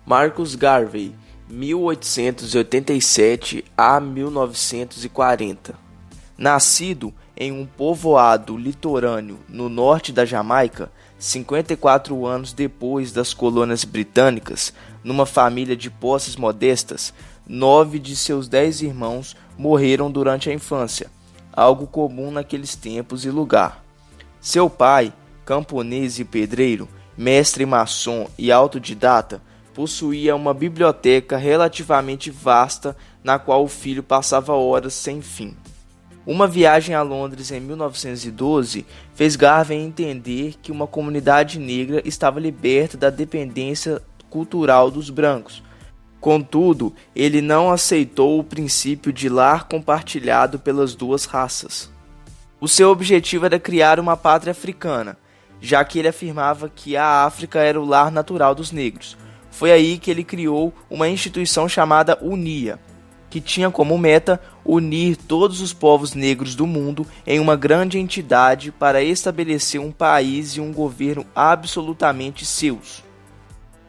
Marcus Garvey, 1887 a 1940. Nascido em um povoado litorâneo no norte da Jamaica, 54 anos depois das colônias britânicas, numa família de posses modestas, 9 de seus 10 irmãos morreram durante a infância, algo comum naqueles tempos e lugar. Seu pai, camponês e pedreiro, mestre maçom e autodidata, possuía uma biblioteca relativamente vasta na qual o filho passava horas sem fim. Uma viagem a Londres em 1912 fez Garvey entender que uma comunidade negra estava liberta da dependência cultural dos brancos. Contudo, ele não aceitou o princípio de lar compartilhado pelas duas raças. O seu objetivo era criar uma pátria africana, já que ele afirmava que a África era o lar natural dos negros. Foi aí que ele criou uma instituição chamada UNIA, que tinha como meta unir todos os povos negros do mundo em uma grande entidade para estabelecer um país e um governo absolutamente seus.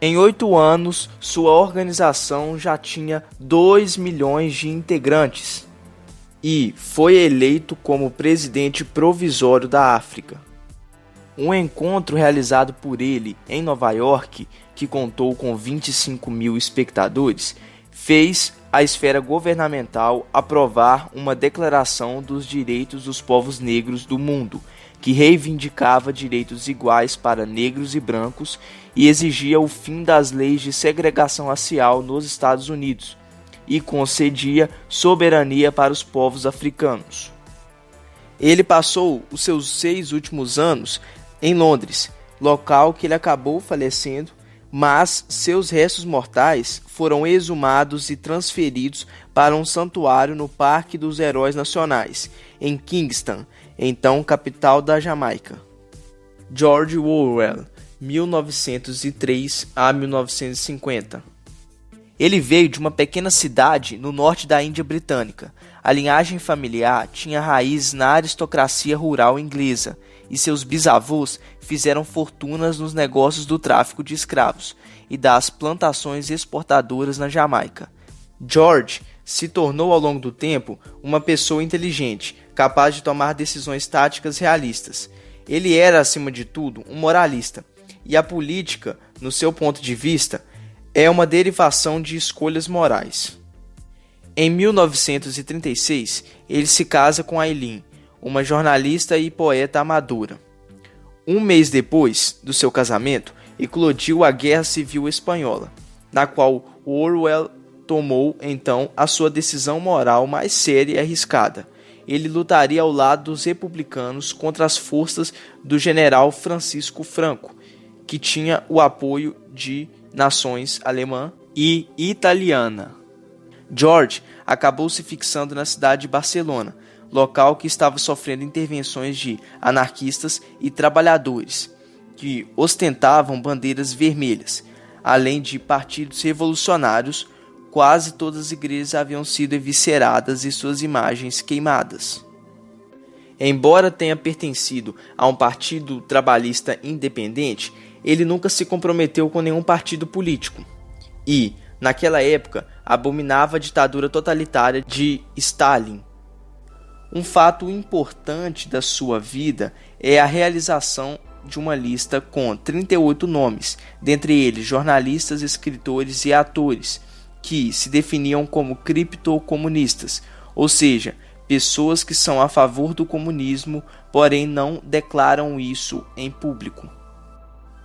Em 8 anos, sua organização já tinha 2 milhões de integrantes e foi eleito como presidente provisório da África. Um encontro realizado por ele em Nova York, que contou com 25 mil espectadores, fez a esfera governamental aprovar uma declaração dos direitos dos povos negros do mundo, que reivindicava direitos iguais para negros e brancos e exigia o fim das leis de segregação racial nos Estados Unidos e concedia soberania para os povos africanos. Ele passou os seus 6 últimos anos em Londres, local que ele acabou falecendo, mas seus restos mortais foram exumados e transferidos para um santuário no Parque dos Heróis Nacionais, em Kingston, então capital da Jamaica. George Orwell, 1903 a 1950. Ele veio de uma pequena cidade no norte da Índia Britânica. A linhagem familiar tinha raízes na aristocracia rural inglesa e seus bisavôs fizeram fortunas nos negócios do tráfico de escravos e das plantações exportadoras na Jamaica. George se tornou ao longo do tempo uma pessoa inteligente, capaz de tomar decisões táticas realistas. Ele era, acima de tudo, um moralista, e a política, no seu ponto de vista, é uma derivação de escolhas morais. Em 1936, ele se casa com Aileen, uma jornalista e poeta amadora. Um mês depois do seu casamento, eclodiu a Guerra Civil Espanhola, na qual Orwell tomou então a sua decisão moral mais séria e arriscada. Ele lutaria ao lado dos republicanos contra as forças do general Francisco Franco, que tinha o apoio de nações alemã e italiana. George acabou se fixando na cidade de Barcelona, local que estava sofrendo intervenções de anarquistas e trabalhadores, que ostentavam bandeiras vermelhas. Além de partidos revolucionários, quase todas as igrejas haviam sido evisceradas e suas imagens queimadas. Embora tenha pertencido a um partido trabalhista independente, ele nunca se comprometeu com nenhum partido político e, naquela época, abominava a ditadura totalitária de Stalin. Um fato importante da sua vida é a realização de uma lista com 38 nomes, dentre eles jornalistas, escritores e atores, que se definiam como criptocomunistas, ou seja, pessoas que são a favor do comunismo, porém não declaram isso em público.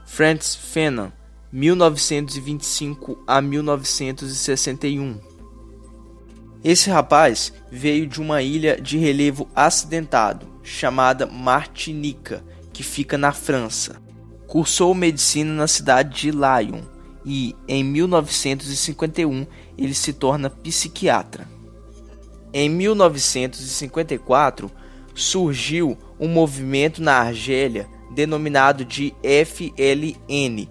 Frantz Fanon, 1925 a 1961. Esse rapaz veio de uma ilha de relevo acidentado, chamada Martinica, que fica na França. Cursou medicina na cidade de Lyon e, em 1951, ele se torna psiquiatra. Em 1954, surgiu um movimento na Argélia denominado de FLN,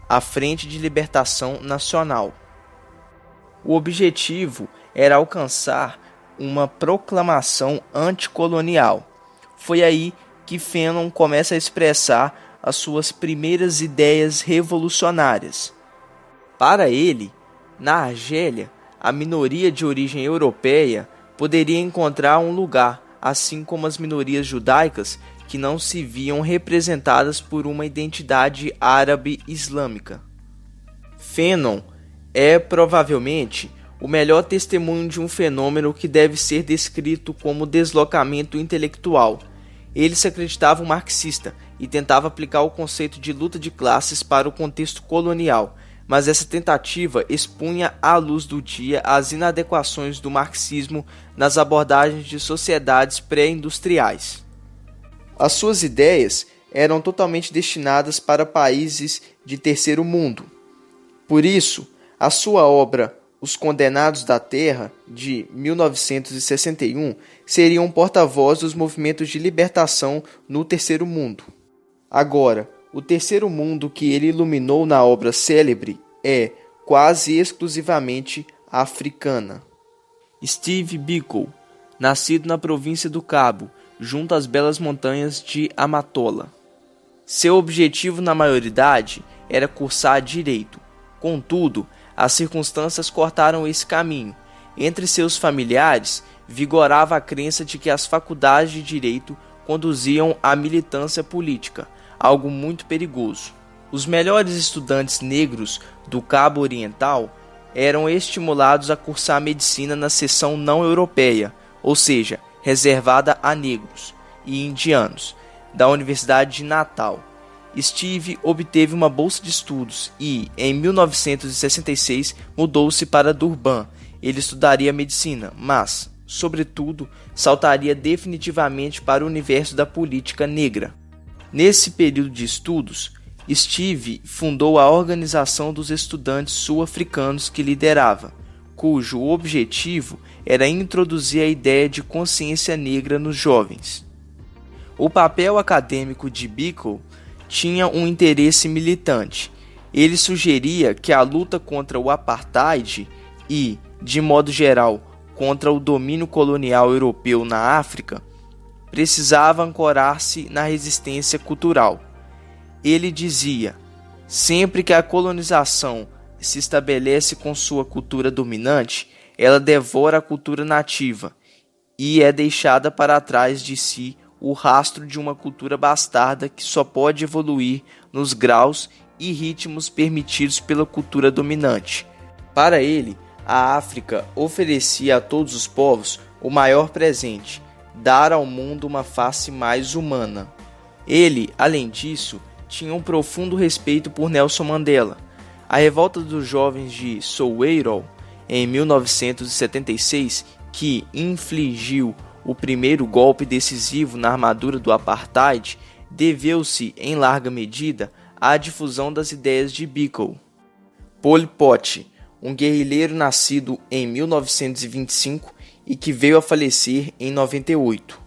a Frente de Libertação Nacional. O objetivo era alcançar uma proclamação anticolonial. Foi aí que Fanon começa a expressar as suas primeiras ideias revolucionárias. Para ele, na Argélia, a minoria de origem europeia poderia encontrar um lugar, assim como as minorias judaicas que não se viam representadas por uma identidade árabe-islâmica. Fanon é provavelmente o melhor testemunho de um fenômeno que deve ser descrito como deslocamento intelectual. Ele se acreditava um marxista e tentava aplicar o conceito de luta de classes para o contexto colonial, mas essa tentativa expunha à luz do dia as inadequações do marxismo nas abordagens de sociedades pré-industriais. As suas ideias eram totalmente destinadas para países de terceiro mundo. Por isso, a sua obra Os Condenados da Terra, de 1961, seria um porta-voz dos movimentos de libertação no terceiro mundo. Agora, o terceiro mundo que ele iluminou na obra célebre é, quase exclusivamente, africana. Steve Biko, nascido na província do Cabo, junto às belas montanhas de Amatola. Seu objetivo na maioridade era cursar direito. Contudo, as circunstâncias cortaram esse caminho. Entre seus familiares, vigorava a crença de que as faculdades de direito conduziam à militância política, algo muito perigoso. Os melhores estudantes negros do Cabo Oriental eram estimulados a cursar medicina na seção não europeia, ou seja, reservada a negros e indianos, da Universidade de Natal. Steve obteve uma bolsa de estudos e, em 1966, mudou-se para Durban. Ele estudaria medicina, mas, sobretudo, saltaria definitivamente para o universo da política negra. Nesse período de estudos, Steve fundou a Organização dos Estudantes Sul-Africanos que liderava, cujo objetivo era introduzir a ideia de consciência negra nos jovens. O papel acadêmico de Biko tinha um interesse militante. Ele sugeria que a luta contra o apartheid e, de modo geral, contra o domínio colonial europeu na África, precisava ancorar-se na resistência cultural. Ele dizia: sempre que a colonização se estabelece com sua cultura dominante, ela devora a cultura nativa e é deixada para trás de si o rastro de uma cultura bastarda que só pode evoluir nos graus e ritmos permitidos pela cultura dominante. Para ele, a África oferecia a todos os povos o maior presente: dar ao mundo uma face mais humana. Ele, além disso, tinha um profundo respeito por Nelson Mandela. A revolta dos jovens de Soweto, em 1976, que infligiu o primeiro golpe decisivo na armadura do apartheid, deveu-se, em larga medida, à difusão das ideias de Biko. Pol Pot, um guerrilheiro nascido em 1925 e que veio a falecer em 98.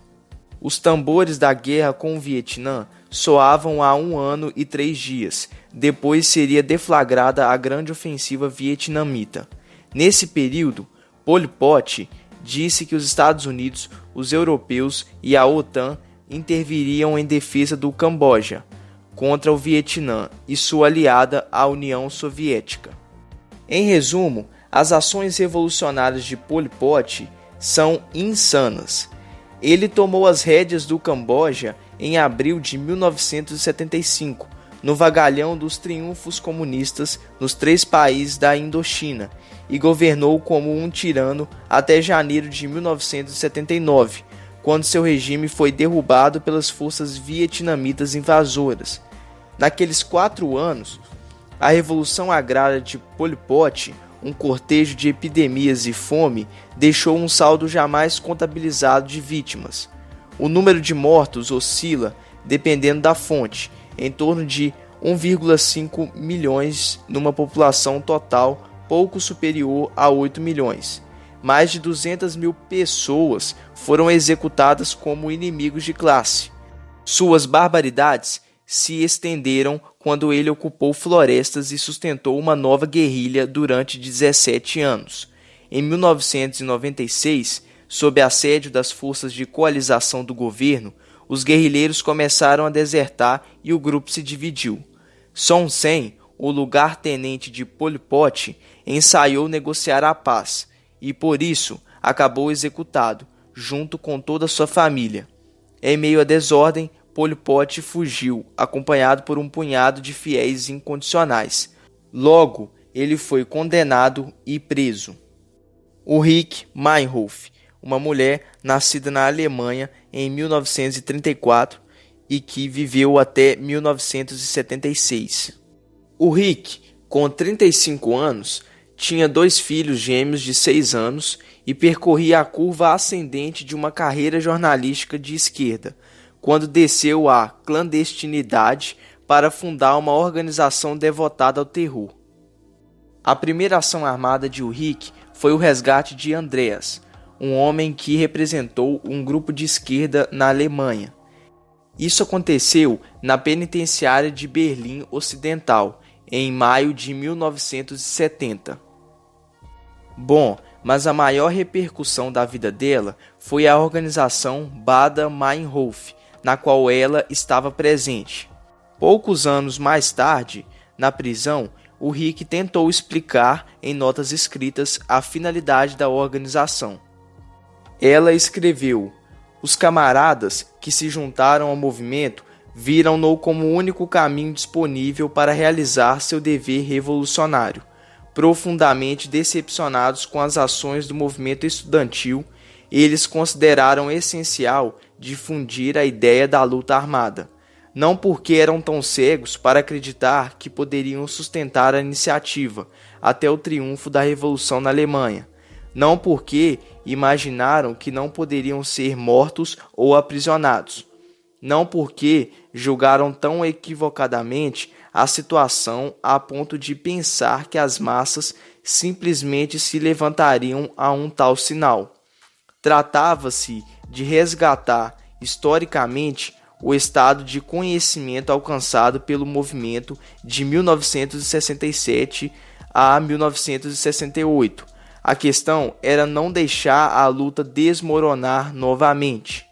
Os tambores da guerra com o Vietnã soavam há 1 ano e 3 dias. Depois seria deflagrada a grande ofensiva vietnamita. Nesse período, Pol Pot disse que os Estados Unidos, os europeus e a OTAN interviriam em defesa do Camboja contra o Vietnã e sua aliada, a União Soviética. Em resumo, as ações revolucionárias de Pol Pot são insanas. Ele tomou as rédeas do Camboja em abril de 1975, no vagalhão dos triunfos comunistas nos 3 países da Indochina, e governou como um tirano até janeiro de 1979, quando seu regime foi derrubado pelas forças vietnamitas invasoras. Naqueles 4 anos, a Revolução Agrária de Pol Pot, um cortejo de epidemias e fome, deixou um saldo jamais contabilizado de vítimas. O número de mortos oscila, dependendo da fonte, em torno de 1,5 milhões numa população total pouco superior a 8 milhões. Mais de 200 mil pessoas foram executadas como inimigos de classe. Suas barbaridades se estenderam quando ele ocupou florestas e sustentou uma nova guerrilha durante 17 anos. Em 1996, sob assédio das forças de coalização do governo, os guerrilheiros começaram a desertar e o grupo se dividiu. Son Sen, o lugar-tenente de Pol Pot ensaiou negociar a paz e, por isso, acabou executado, junto com toda sua família. Em meio à desordem, Pol Pot fugiu, acompanhado por um punhado de fiéis incondicionais. Logo, ele foi condenado e preso. Ulrike Meinhof, uma mulher nascida na Alemanha em 1934 e que viveu até 1976. Ulrike, com 35 anos, tinha 2 filhos gêmeos de 6 anos e percorria a curva ascendente de uma carreira jornalística de esquerda, quando desceu à clandestinidade para fundar uma organização devotada ao terror. A primeira ação armada de Ulrike foi o resgate de Andreas, um homem que representou um grupo de esquerda na Alemanha. Isso aconteceu na penitenciária de Berlim Ocidental, em maio de 1970. Bom, mas a maior repercussão da vida dela foi a organização Baader-Meinhof, na qual ela estava presente. Poucos anos mais tarde, na prisão, Ulrike tentou explicar em notas escritas a finalidade da organização. Ela escreveu: "Os camaradas que se juntaram ao movimento viram-no como o único caminho disponível para realizar seu dever revolucionário. Profundamente decepcionados com as ações do movimento estudantil, eles consideraram essencial difundir a ideia da luta armada, não porque eram tão cegos para acreditar que poderiam sustentar a iniciativa até o triunfo da Revolução na Alemanha, não porque imaginaram que não poderiam ser mortos ou aprisionados, não porque julgaram tão equivocadamente a situação a ponto de pensar que as massas simplesmente se levantariam a um tal sinal. Tratava-se de resgatar historicamente o estado de conhecimento alcançado pelo movimento de 1967 a 1968. A questão era não deixar a luta desmoronar novamente."